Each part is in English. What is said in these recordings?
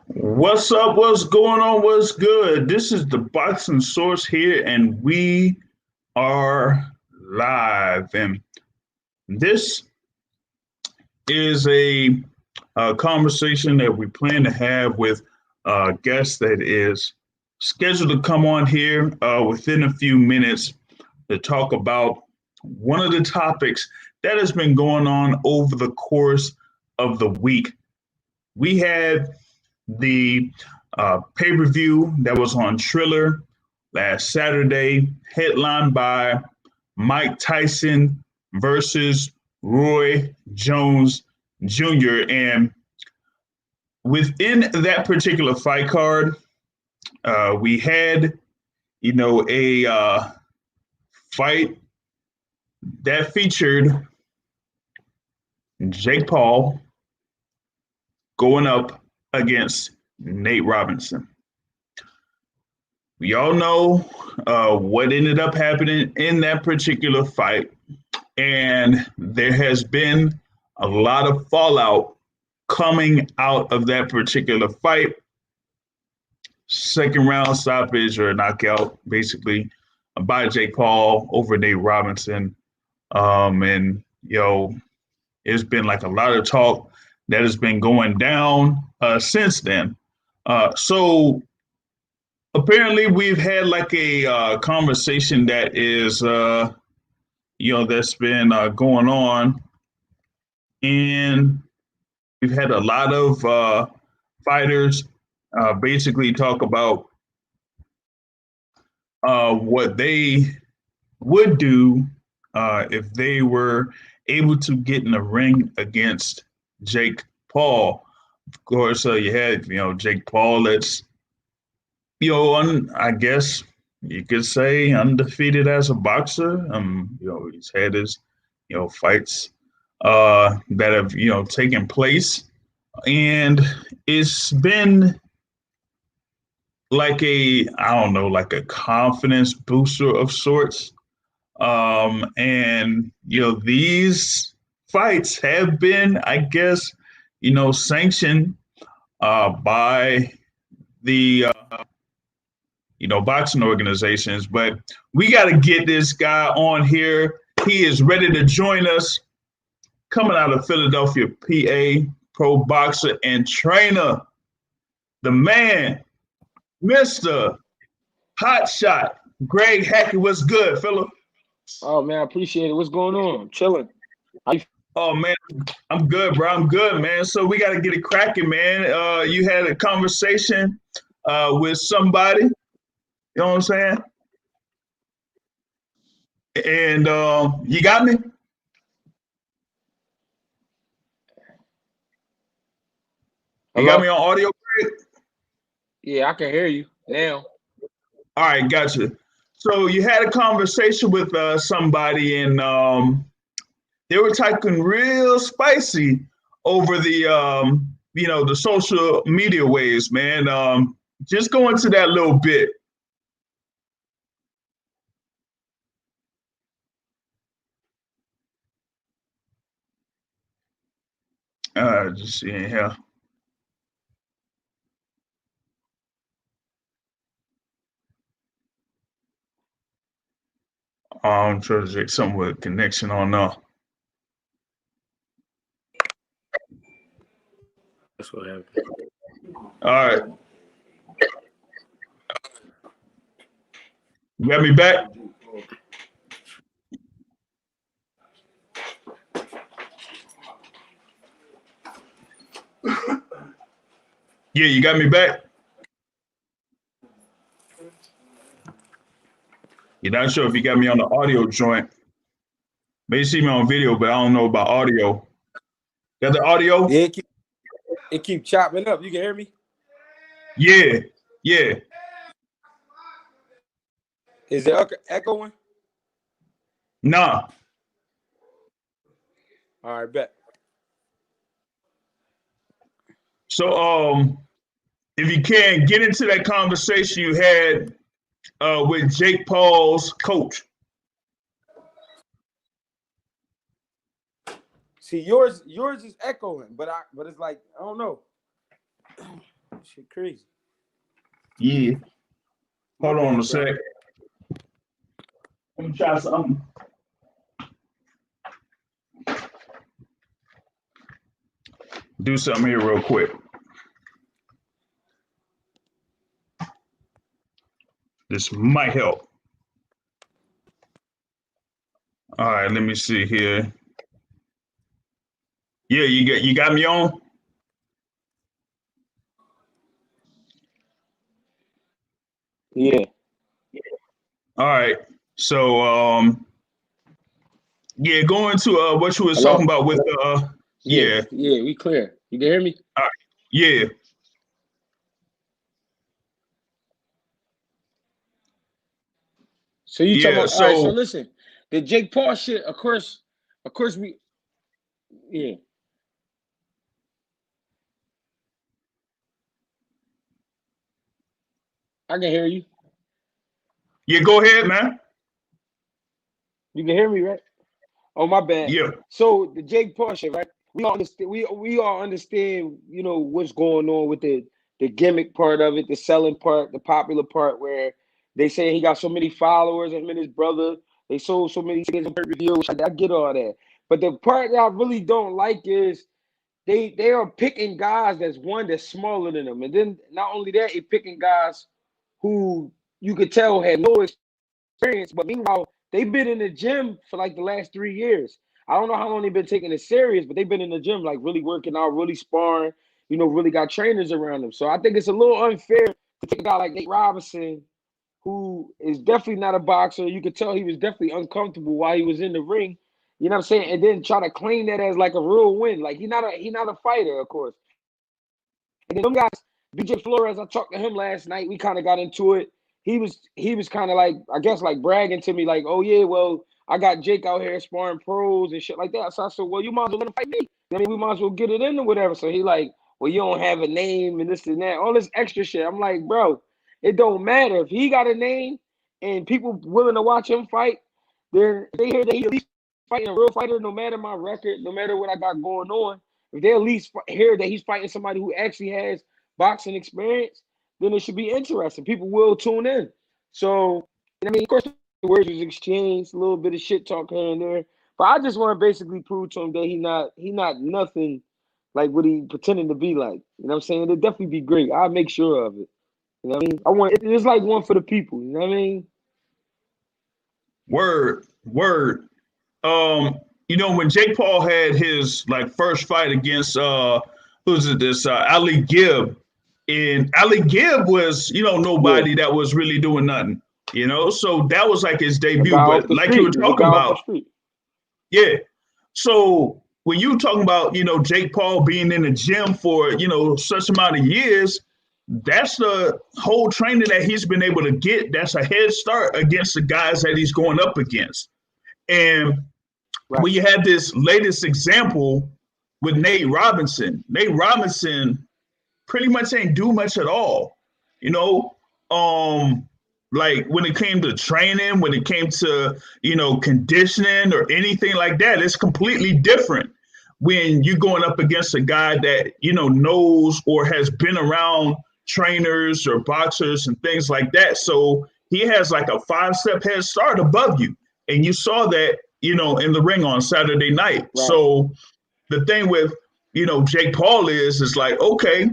What's up? What's going on? What's good? This is the Boxing Source here, and we are live. And this is a conversation that we plan to have with a guest that is scheduled to come on here within a few minutes to talk about one of the topics that has been going on over the course of the week. We had the pay per view that was on Triller last Saturday, headlined by Mike Tyson versus Roy Jones Jr. And within that particular fight card, we had, a fight that featured Jake Paul going up against Nate Robinson. We all know what ended up happening in that particular fight, and there has been a lot of fallout coming out of that particular fight. Second round stoppage or knockout, basically, by Jake Paul over Nate Robinson. And, it's been like a lot of talk that has been going down since then. So apparently we've had like a conversation that is, that's been going on. And we've had a lot of fighters basically talk about what they would do if they were able to get in the ring against Jake Paul. Of course, you had, Jake Paul that's, I guess you could say undefeated as a boxer. He's had his, fights that have, taken place. And it's been like like a confidence booster of sorts. And these fights have been, I guess, sanctioned by the boxing organizations. But we got to get this guy on here. He is ready to join us. Coming out of Philadelphia, PA, pro boxer and trainer, the man, Mr. Hot Shot, Greg Hackett. What's good, fella? Oh man, I appreciate it. What's going on? I'm chilling. Oh man, I'm good, bro. I'm good, man. So we got to get it cracking, man. You had a conversation with somebody, you know what I'm saying? And you got me? You got me on audio, Greg? Yeah, I can hear you now. All right, gotcha. So you had a conversation with somebody, and they were talking real spicy over the social media waves, man. Just go into that little bit. Just seeing here. I'm trying to check something with connection on now. That's what happened. All right. You got me back? Yeah, you got me back? You're not sure if you got me on the audio joint. May see me on video, but I don't know about audio. Got the audio? Yeah, it keep chopping up. You can hear me? Yeah, yeah. Is it echoing? Nah. All right, bet. So, if you can get into that conversation you had with Jake Paul's coach. See, yours is echoing, but it's like I don't know. Shit crazy. Yeah. Hold on a bad, bro. sec. Let me try something. Do something here real quick. This might help. All right, let me see here. Yeah, you got me on? Yeah. All right. So yeah, going to what you was Hello? talking about with Yeah, yeah. we clear. You can hear me? All right. Yeah. So you talking Yeah. about all right, so So listen, the Jake Paul shit, of course we yeah. I can hear you. yeah, go ahead, man. You can hear me, right? Oh my bad. Yeah. So the Jake Paul shit, right? We all understand we all understand, what's going on with the gimmick part of it, the selling part, the popular part where they say he got so many followers, him and his brother, they sold so many tickets on pay-per-view. I get all that. But the part that I really don't like is they are picking guys that's smaller than them. And then not only that, they picking guys who you could tell had no experience, but meanwhile, they've been in the gym for like the last 3 years. I don't know how long they've been taking it serious, but they've been in the gym, like really working out, really sparring, really got trainers around them. So I think it's a little unfair to take a guy like Nate Robinson, who is definitely not a boxer. You could tell he was definitely uncomfortable while he was in the ring. You know what I'm saying? And then try to claim that as like a real win. Like he's not a fighter, of course. And then them guys, BJ Flores, I talked to him last night. We kind of got into it. He was kind of like, I guess, like bragging to me, like, oh yeah, well, I got Jake out here sparring pros and shit like that. So I said, well, you might as well let him fight me. I mean, we might as well get it in or whatever. So he like, well, you don't have a name and this and that, all this extra shit. I'm like, bro, it don't matter. If he got a name and people willing to watch him fight, then they hear that he at least fighting a real fighter, no matter my record, no matter what I got going on. If they at least hear that he's fighting somebody who actually has boxing experience, then it should be interesting. People will tune in. So, I mean, of course, the words was exchanged, a little bit of shit talk here and there. But I just want to basically prove to him that he not nothing like what he pretending to be like. You know what I'm saying? It'll definitely be great. I'll make sure of it. You know what I mean? It's like one for the people. You know what I mean? Word. When Jake Paul had his like first fight against who's it this Ali Gibb, and Ali Gibb was nobody that was really doing nothing, so that was like his A debut. guy off But the like you street. were He was a talking guy off the about, street. yeah. So when you talking about Jake Paul being in the gym for such amount of years, that's the whole training that he's been able to get. That's a head start against the guys that he's going up against. And Right. when you have this latest example with Nate Robinson pretty much ain't do much at all. You know, like when it came to training, when it came to, conditioning or anything like that, it's completely different when you're going up against a guy that, knows or has been around trainers or boxers and things like that. So he has like a 5-step head start above you. And you saw that, in the ring on Saturday night. Right. So the thing with, Jake Paul is like, okay,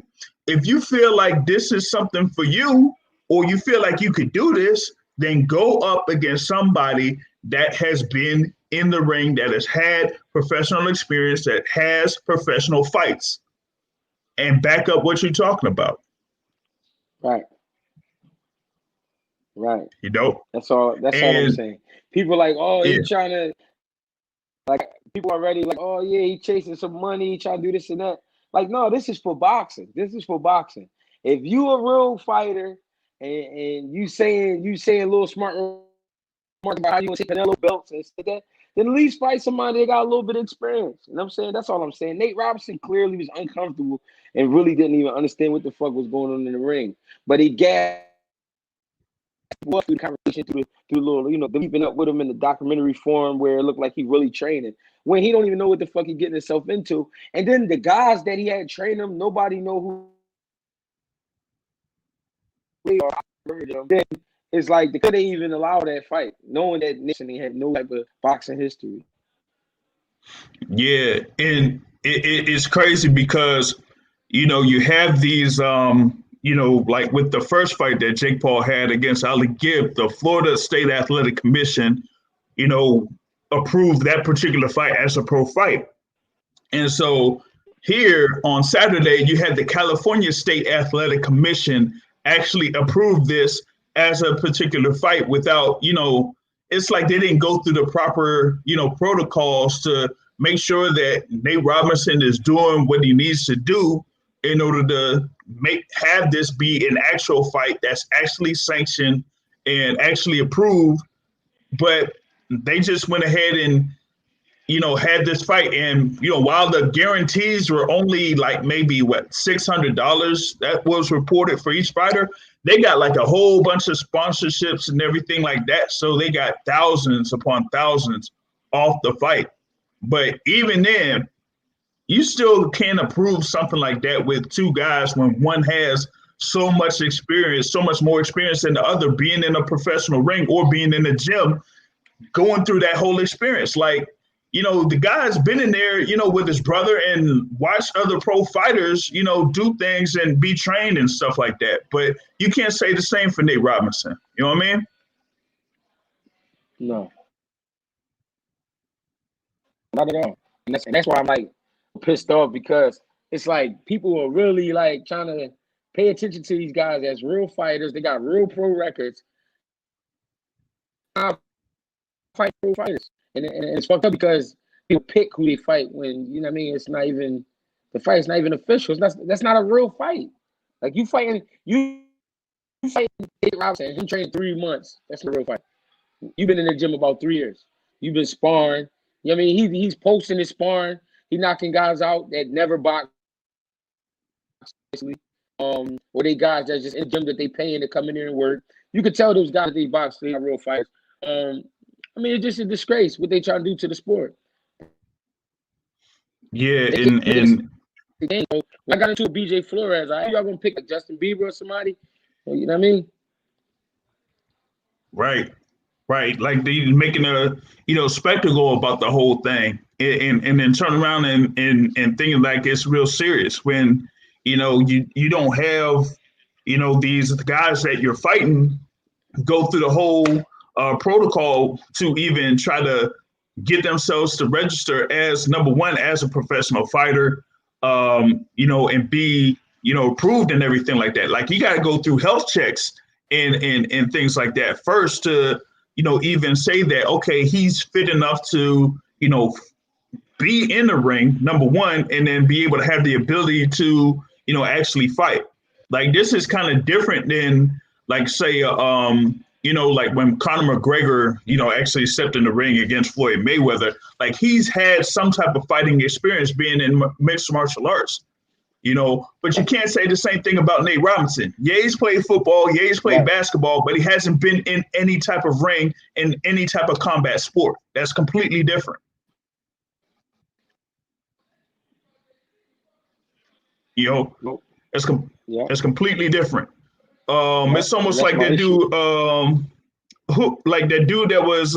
if you feel like this is something for you, or you feel like you could do this, then go up against somebody that has been in the ring, that has had professional experience, that has professional fights, and back up what you're talking about. Right. Right. That's all I'm saying. People like, oh, yeah. he trying to, like, people already like, oh yeah, he chasing some money, he trying to do this and that. Like, no, this is for boxing. If you a real fighter and you saying a little smart remark about how you want to take Canelo belts and stuff like that, then at least fight somebody that got a little bit of experience. You know what I'm saying? That's all I'm saying. Nate Robinson clearly was uncomfortable and really didn't even understand what the fuck was going on in the ring. But he gasped through the conversation, through the little, keeping up with him in the documentary form where it looked like he really training when he don't even know what the fuck he getting himself into. And then the guys that he had trained him, nobody know who or I heard them, then it's like they couldn't even allow that fight, knowing that Nixon had no type of boxing history. Yeah, and it's crazy because you have these like with the first fight that Jake Paul had against Ali Gibb, the Florida State Athletic Commission, approved that particular fight as a pro fight. And so here on Saturday, you had the California State Athletic Commission actually approve this as a particular fight without, it's like they didn't go through the proper, protocols to make sure that Nate Robinson is doing what he needs to do in order to have this be an actual fight that's actually sanctioned and actually approved. But they just went ahead and had this fight, and while the guarantees were only like maybe $600 that was reported for each fighter, they got like a whole bunch of sponsorships and everything like that, so they got thousands upon thousands off the fight. But even then, you still can't approve something like that with two guys when one has so much experience, so much more experience than the other, being in a professional ring or being in the gym, going through that whole experience. Like, the guy's been in there, with his brother and watched other pro fighters, do things and be trained and stuff like that. But you can't say the same for Nate Robinson. You know what I mean? No. Not at all. And that's why I'm like pissed off, because it's like people are really like trying to pay attention to these guys as real fighters. They got real pro records. Fight pro fighters. And it's fucked up because people pick who they fight when, it's not even, the fight's not even official. That's not a real fight. Like you fighting Nate Robinson, he trained 3 months. That's a real fight. You've been in the gym about 3 years. You've been sparring. He's posting his sparring. He's knocking guys out that never box. Or they guys that just in the gym that they paying to come in here and work. You could tell those guys that they box, they're not real fighters. It's just a disgrace what they try to do to the sport. Yeah, and when I got into BJ Flores, y'all gonna pick like Justin Bieber or somebody? You know what I mean? Right. Like they making a spectacle about the whole thing, and then turn around and thinking like it's real serious when you don't have these guys that you're fighting go through the whole protocol to even try to get themselves to register as number one as a professional fighter, and be approved and everything like that. Like you got to go through health checks and things like that first to even say that okay, he's fit enough to be in the ring, number one, and then be able to have the ability to actually fight. Like this is kind of different than like say like when Conor McGregor, actually stepped in the ring against Floyd Mayweather, like he's had some type of fighting experience being in mixed martial arts, but you can't say the same thing about Nate Robinson. Yeah, he's played football. Yeah, he's played basketball, but he hasn't been in any type of ring in any type of combat sport. That's completely different. That's completely different. It's almost like that dude, like that dude that was,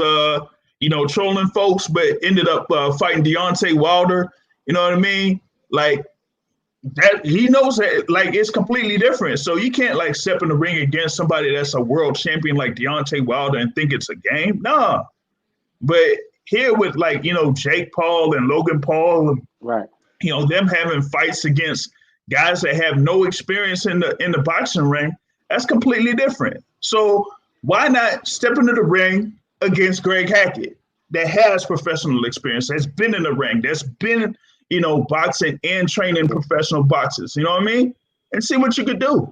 trolling folks, but ended up fighting Deontay Wilder. You know what I mean? Like that, he knows that like it's completely different. So you can't like step in the ring against somebody that's a world champion like Deontay Wilder and think it's a game. Nah. But here with like Jake Paul and Logan Paul, right? Them having fights against guys that have no experience in the boxing ring. That's completely different. So why not step into the ring against Greg Hackett that has professional experience, that's been in the ring, that's been, boxing and training professional boxers, you know what I mean? And see what you could do.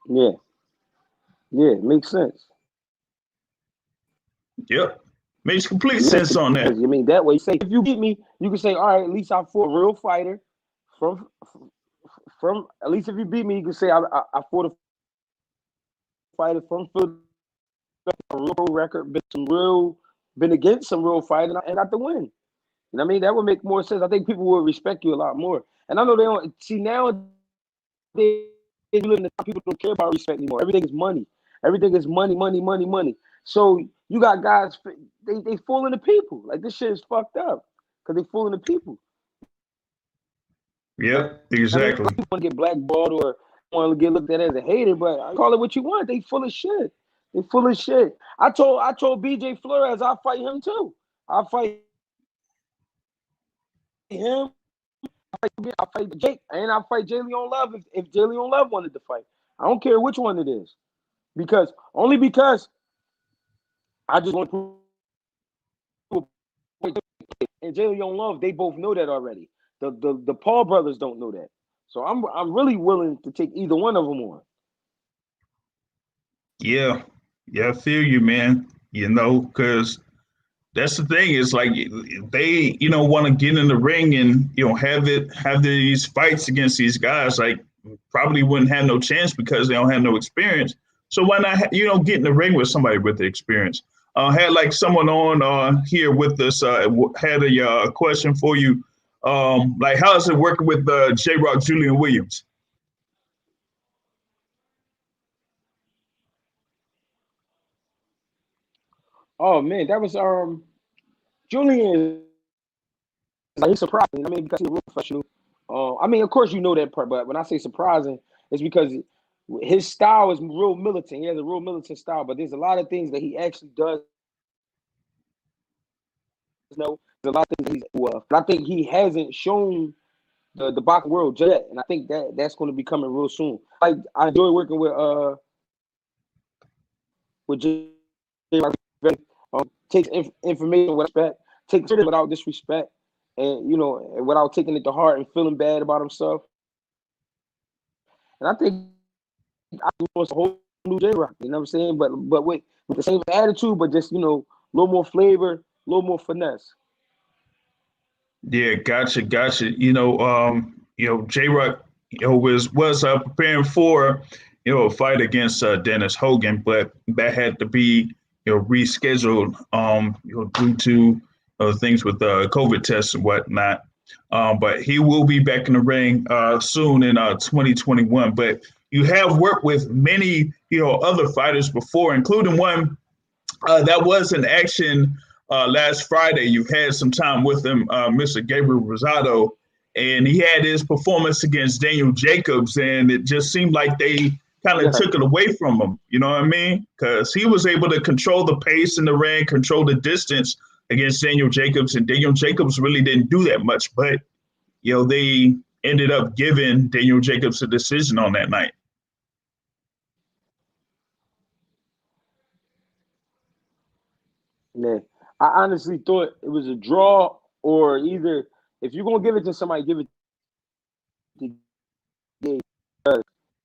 Yeah. Yeah, makes sense. Yep. Makes complete sense on that. That way, say if you beat me, you can say, all right, at least I fought a real fighter from at least if you beat me, you can say I fought a fighter from Philadelphia, a real record, been against some real fighters, and got the win. You know what I mean? That would make more sense. I think people would respect you a lot more. And I know they don't see now. nowadays, we live in the time people don't care about respect anymore. Everything is money. Everything is money, money, money, money. So you got guys, they fooling the people. Like, this shit is fucked up because they fooling the people. Yep, I mean, exactly. people want to get blackballed or want to get looked at as a hater, but I call it what you want. They full of shit. They full of shit. I told BJ Flores I'll fight him too. I'll fight him. I'll fight Jake, and I'll fight Julian Love if Julian Love wanted to fight. I don't care which one it is, because I just want to prove. And Julian Love, they both know that already. The Paul brothers don't know that, so I'm really willing to take either one of them on. Yeah, I feel you, man. Because that's the thing. Is like they, want to get in the ring and have these fights against these guys. Like, probably wouldn't have no chance because they don't have no experience. So why not, get in the ring with somebody with the experience? Had like someone on here with us. Had a question for you. Like, how is it working with J-Rock Julian Williams? Oh man, that was Julian. He's surprising. I mean, because he's a real professional. I mean, of course you know that part, but when I say surprising, it's because his style is real militant. He has a real militant style, but there's a lot of things that he actually does. There's a lot of things that he's well. I think he hasn't shown the boxing world yet, and I think that's going to be coming real soon. Like, I enjoy working with Jay. Takes information with respect, takes it without disrespect, and without taking it to heart and feeling bad about himself. And I think I want a whole new J-Rock. You know what I'm saying? But with the same attitude, but just a little more flavor, a little more finesse. Yeah, gotcha. J-Rock, was preparing for, a fight against Dennis Hogan, but that had to be, rescheduled, due to things with COVID tests and whatnot. But he will be back in the ring soon in 2021. But you have worked with many, other fighters before, including one that was in action last Friday. You had some time with him, Mr. Gabriel Rosado, and he had his performance against Daniel Jacobs, and it just seemed like they kind of took it away from him. You know what I mean? Because he was able to control the pace in the ring, control the distance against Daniel Jacobs, and Daniel Jacobs really didn't do that much. But, they ended up giving Daniel Jacobs a decision on that night. Man, I honestly thought it was a draw, or either if you're going to give it to somebody, give it to Gabe.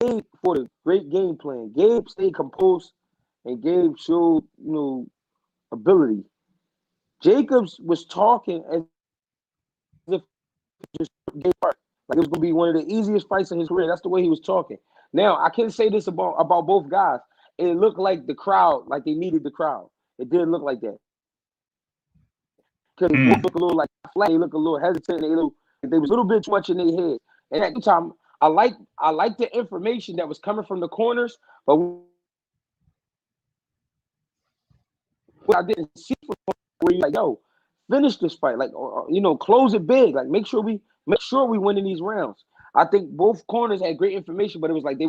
Gabe, for the great game plan. Gabe stayed composed, and Gabe showed, ability. Jacobs was talking as if just Gabe Park. Like, it was going to be one of the easiest fights in his career. That's the way he was talking. Now, I can say this about both guys. It looked like the crowd, like they needed the crowd. It didn't look like that. Because they look a little like flat, they look a little hesitant, they was a little bit too much in their head. And at the time, I like the information that was coming from the corners, but what I didn't see from where you like, yo, finish this fight, like, close it big, like make sure we winning these rounds. I think both corners had great information, but it was like they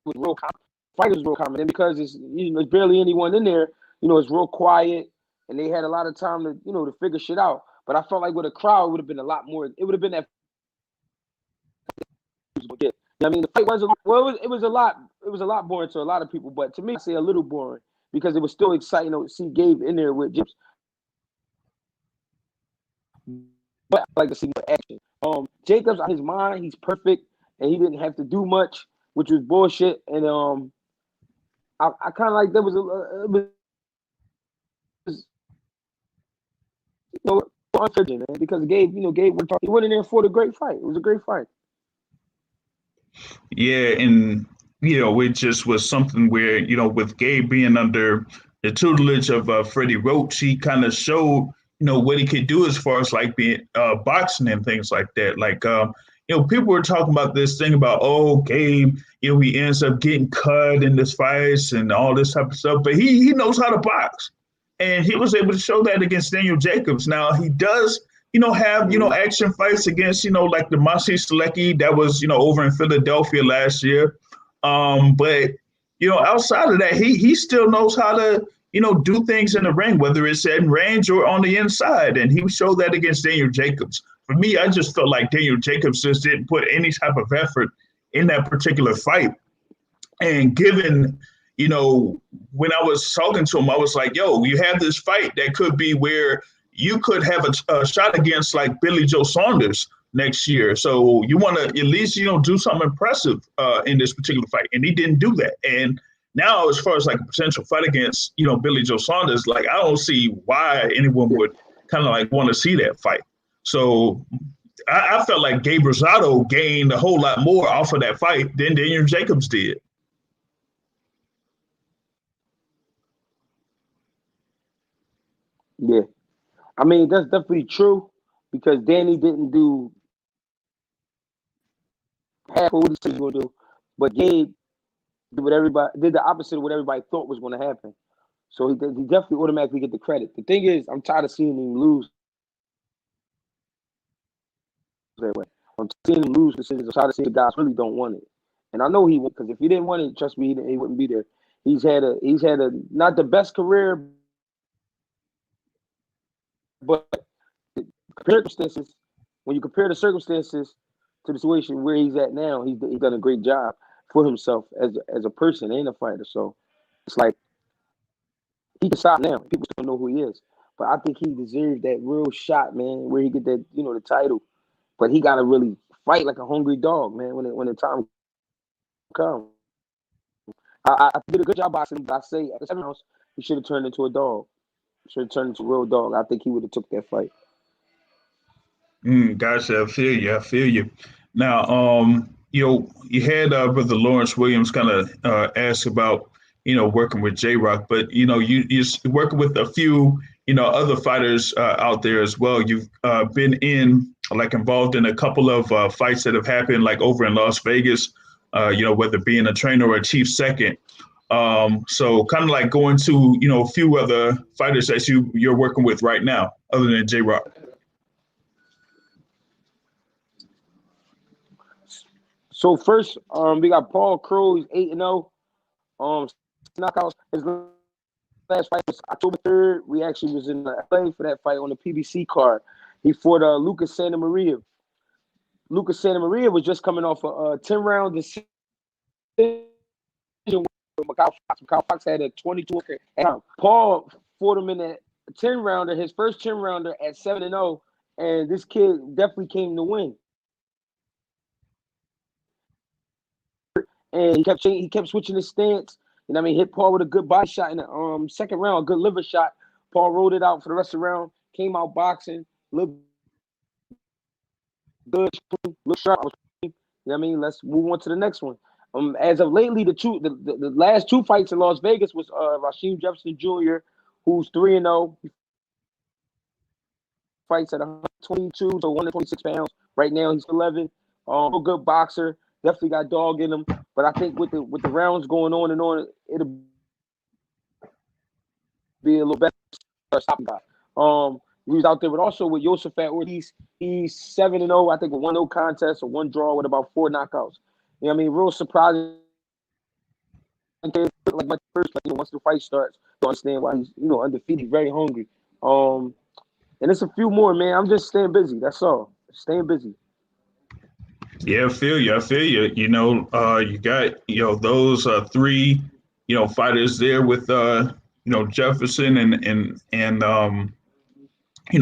was real common. Fighters real common, and because it's there's barely anyone in there, it's real quiet, and they had a lot of time to to figure shit out. But I felt like with a crowd, it would have been a lot more. It would have been that. I mean, the fight wasn't it was a lot boring to a lot of people, but to me, I say a little boring because it was still exciting to see Gabe in there with Jacobs. But I like to see more action. Jacobs, on his mind, he's perfect, and he didn't have to do much, which was bullshit. And I kind of like there was unfair, man, because Gabe, Gabe he went in there for the great fight. It was a great fight. Yeah, and it just was something where with Gabe being under the tutelage of Freddie Roach, he kind of showed what he could do as far as like being boxing and things like that. Like people were talking about this thing about, oh, Gabe, he ends up getting cut in this fights and all this type of stuff, but he knows how to box. And he was able to show that against Daniel Jacobs. Now he does, have, action fights against, like the Masi Selecki that was, over in Philadelphia last year. But, outside of that, he still knows how to, do things in the ring, whether it's in range or on the inside. And he showed that against Daniel Jacobs. For me, I just felt like Daniel Jacobs just didn't put any type of effort in that particular fight. And given, when I was talking to him, I was like, yo, you have this fight that could be where you could have a shot against like Billy Joe Saunders next year. So you want to at least, do something impressive in this particular fight. And he didn't do that. And now, as far as like a potential fight against, Billy Joe Saunders, like I don't see why anyone would kind of like want to see that fight. So I felt like Gabriel Rosado gained a whole lot more off of that fight than Daniel Jacobs did. Yeah. I mean, that's definitely true because Danny didn't do half of what he said he was going to do, but Gabe did the opposite of what everybody thought was going to happen. So he definitely automatically get the credit. The thing is, I'm tired of seeing him lose that way. I'm seeing him lose decisions. I'm tired of seeing the guys really don't want it. And I know he would, because if he didn't want it, trust me, he wouldn't be there. He's had a not the best career, but circumstances, when you compare the circumstances to the situation where he's at now, he's done a great job for himself as a person and a fighter. So it's like he can stop now. People still know who he is. But I think he deserved that real shot, man, where he get that, the title. But he gotta really fight like a hungry dog, man, when the time comes. I did a good job boxing, but I say at the 7 rounds, he should have turned into a dog. Should have turned into a real dog. I think he would have took that fight. Gotcha. I feel you. Now, you had Brother Lawrence Williams kind of ask about, working with J-Rock, but, you're working with a few, other fighters out there as well. You've been involved in a couple of fights that have happened like over in Las Vegas, whether being a trainer or a chief second. So kind of like going to, a few other fighters that you're working with right now, other than J-Rock. So first, we got Paul Cruz, 8-0. Knockouts. His last fight was October 3rd. We actually was in LA for that fight on the PBC card. He fought Lucas Santa Maria. Lucas Santa Maria was just coming off a 10-round decision. Macau Fox had a 22. Paul fought him in a 10-rounder, his first 10-rounder at 7-0, and this kid definitely came to win. And he kept switching his stance. Hit Paul with a good body shot in the second round, a good liver shot. Paul rolled it out for the rest of the round. Came out boxing, looked good, looked sharp. Let's move on to the next one. As of lately, the last 2 fights in Las Vegas was Rasheem Jefferson Jr., who's 3-0. He fights at 122 to 126 pounds. Right now, he's 11. A good boxer. Definitely got dog in him, but I think with the rounds going on and on, it'll be a little better stopping guy. He was out there, but also with Josephat Ortiz, he's 7-0. I think with 1-0 contest or 1 draw with about 4 knockouts. Real surprising. Like my first, once the fight starts, you understand why he's undefeated, very hungry. And it's a few more, man. I'm just staying busy. That's all. Staying busy. Yeah, I feel you. You got, those 3, fighters there with, Jefferson and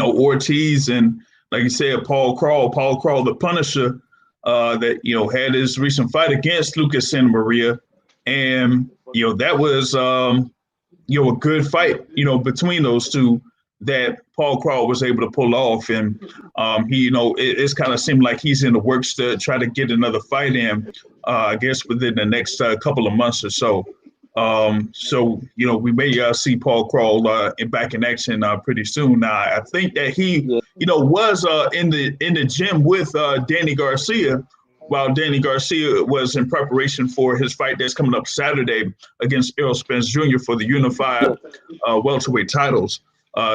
Ortiz. And like you said, Paul Crawl, the Punisher, that, had his recent fight against Lucas Santa Maria. And, that was, a good fight, between those two that Paul Crawl was able to pull off. And it's kind of seemed like he's in the works to try to get another fight in, I guess within the next couple of months or so. So we may see Paul Crawl back in action pretty soon. Now I think that he was in the gym with Danny Garcia, while Danny Garcia was in preparation for his fight that's coming up Saturday against Errol Spence Jr. for the unified welterweight titles.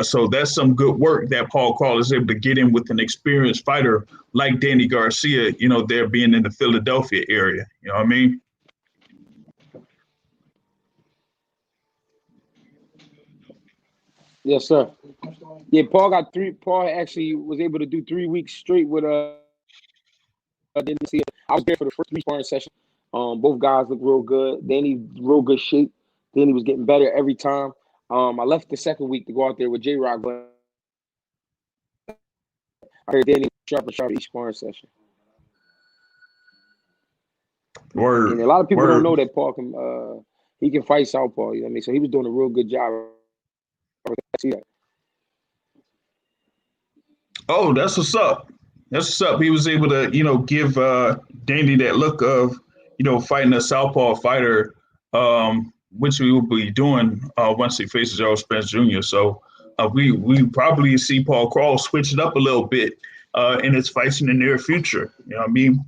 So that's some good work that Paul Crawl is able to get in with an experienced fighter like Danny Garcia, there being in the Philadelphia area. You know what I mean? Yes, sir. Yeah, Paul actually was able to do 3 weeks straight with didn't see it. I was there for the first 3 sparring sessions. Both guys look real good. Danny real good shape. Danny was getting better every time. I left the second week to go out there with J-Rock, but I heard Danny sharp each sparring session. Word. And a lot of people don't know that Paul can fight southpaw. You know what I mean? So he was doing a real good job. I see that. Oh, that's what's up. That's what's up. He was able to, give Danny that look of, fighting a southpaw fighter, which we will be doing once he faces Errol Spence Jr. So we probably see Paul Crawl switch it up a little bit in his fights in the near future. You know what I mean?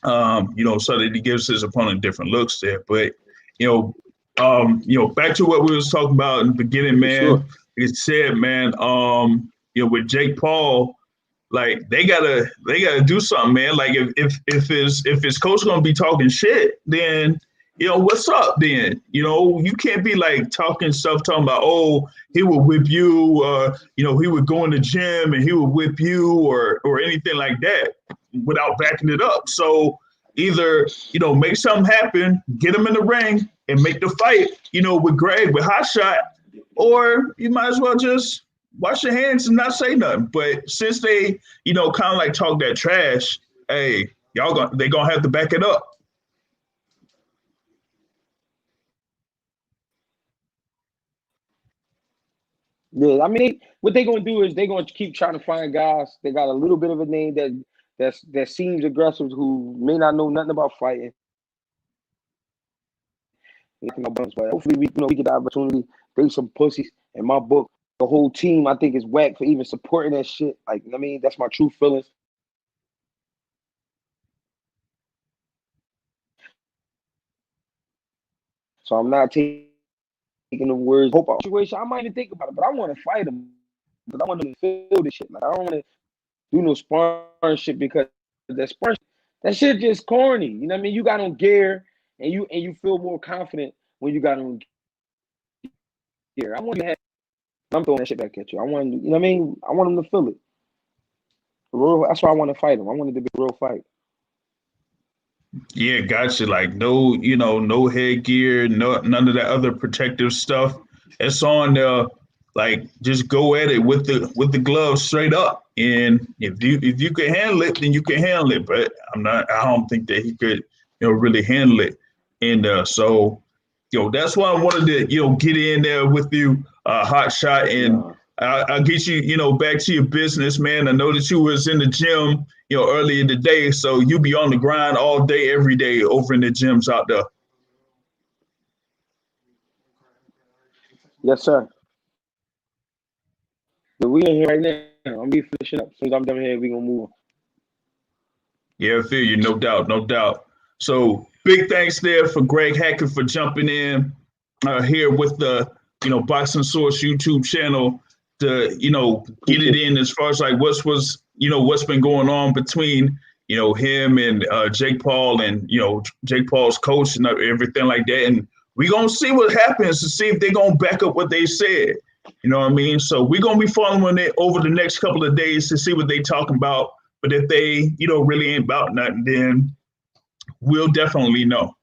So that he gives his opponent different looks there. But back to what we was talking about in the beginning, man. Sure. It said, man, with Jake Paul, like they gotta do something, man. Like if his coach gonna be talking shit, then what's up then? You can't be like talking about, oh, he would whip you, he would go in the gym and he would whip you or anything like that without backing it up. So either, make something happen, get him in the ring and make the fight, with Greg, with Hot Shot, or you might as well just wash your hands and not say nothing. But since they, kind of like talk that trash, hey, they gonna have to back it up. Yeah, I mean, what they're gonna do is they're gonna keep trying to find guys that got a little bit of a name that seems aggressive, who may not know nothing about fighting. But hopefully we get the opportunity. They some pussies. In my book, the whole team I think is whack for even supporting that shit. Like, I mean, that's my true feelings. So I'm not taking the words. Hope situation. I might even think about it, but I want to fight him. But I want to feel this shit. Like, I don't want to do no sparring shit because that shit just corny. You know what I mean? You got on gear and you feel more confident when you got on gear. I'm throwing that shit back at you. I want, you know what I mean? I want him to feel it. That's why I want to fight him. I want it to be a real fight. Yeah, gotcha. Like no, no headgear, none of that other protective stuff. It's on there. Like just go at it with the gloves straight up. And if you can handle it, then you can handle it. But I don't think that he could, really handle it. And so, that's why I wanted to, get in there with you, Hot Shot, and I'll get you, back to your business, man. I know that you was in the gym, earlier today, so you be on the grind all day, every day over in the gyms out there. Yes, sir. But we in here right now. I'm gonna be finishing up. As soon as I'm done here, we gonna move on. Yeah, I feel you, no doubt, no doubt. So big thanks there for Greg Hackett for jumping in here with the, Boxing Source YouTube channel to, get it in as far as like what's been going on between, him and Jake Paul and, Jake Paul's coach and everything like that. And we're going to see what happens to see if they're going to back up what they said. You know what I mean? So we're going to be following it over the next couple of days to see what they talking about. But if they, really ain't about nothing, then we'll definitely know.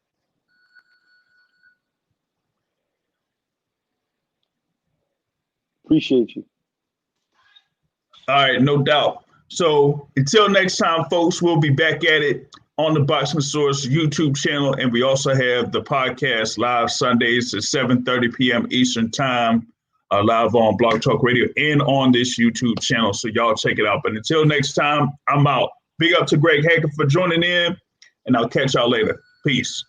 Appreciate you. All right, no doubt. So until next time, folks, we'll be back at it on the Boxing Source YouTube channel. And we also have the podcast live Sundays at 7:30 p.m. Eastern time, live on Blog Talk Radio and on this YouTube channel. So y'all check it out. But until next time, I'm out. Big up to Greg Hackett for joining in, and I'll catch y'all later. Peace.